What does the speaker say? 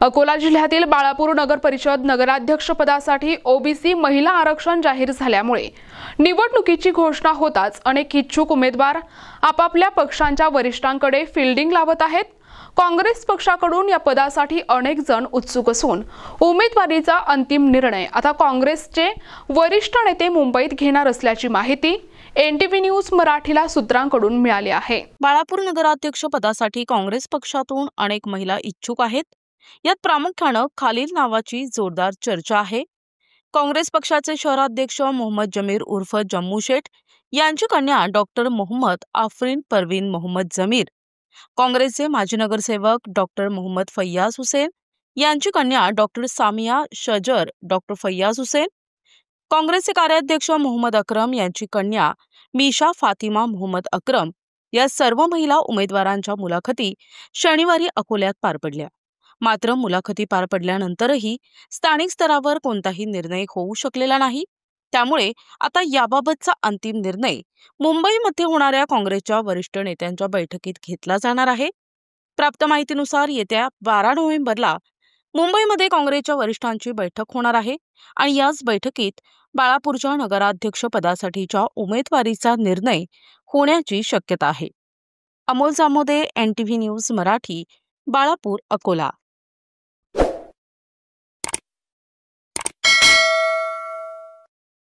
अकोला जिल्ह्यातील बाळापूर नगर परिषद नगराध्यक्षपदासाठी ओबीसी महिला आरक्षण जाहीर झाल्यामुळे निवडणुकीची घोषणा होताच अनेक इच्छुक उमेदवार आपापल्या पक्षांच्या वरिष्ठांकडे फील्डिंग लावत आहेत। काँग्रेस पक्षाकडून या पदासाठी अनेक जण उत्सुक असून उमेदवारीचा अंतिम निर्णय आता काँग्रेसचे वरिष्ठ नेते मुंबईत घेणार असल्याची माहिती एनटीव्ही न्यूज मराठीला सूत्रांकडून मिळाली आहे। बाळापूर नगराध्यक्ष पदासाठी काँग्रेस पक्षातून अनेक महिला इच्छुक आहेत। यात प्रामुख्याने खालील नावाची जोरदार चर्चा आहे। काँग्रेस पक्षाचे शहराध्यक्ष मोहम्मद जमीर उर्फ जम्मू शेठ यांची कन्या डॉक्टर मोहम्मद आफरीन परवीन मोहम्मद जमीर, काँग्रेसचे माजी नगरसेवक डॉक्टर मोहम्मद फैयाज हुसेन यांची कन्या डॉक्टर सामिया शजर डॉक्टर फैयाज हुसेन, काँग्रेसचे कार्याध्यक्ष मोहम्मद अकरम यांची कन्या मीशा फातिमा मोहम्मद अकरम या सर्व महिला उमेदवारांच्या मुलाखती शनिवारी अकोल्यात पार पडल्या। मात्र मुलाखती पार पडल्यानंतरही स्थानिक स्तरावर कोणताही निर्णय होऊ शकलेला नाही। त्यामुळे आता याबाबतचा अंतिम निर्णय मुंबईमध्ये होणाऱ्या काँग्रेसच्या वरिष्ठ नेत्यांच्या बैठकीत घेतला जाणार आहे। प्राप्त माहितीनुसार येत्या 12 नोव्हेंबरला मुंबईमध्ये काँग्रेसच्या वरिष्ठांची बैठक होणार आहे आणि याच बैठकीत बाळापूरच्या नगराध्यक्ष पदासाठीच्या उमेदवारीचा निर्णय होण्याची शक्यता आहे। Amol Jamode, NTV news Marathi, Balapur, Akola.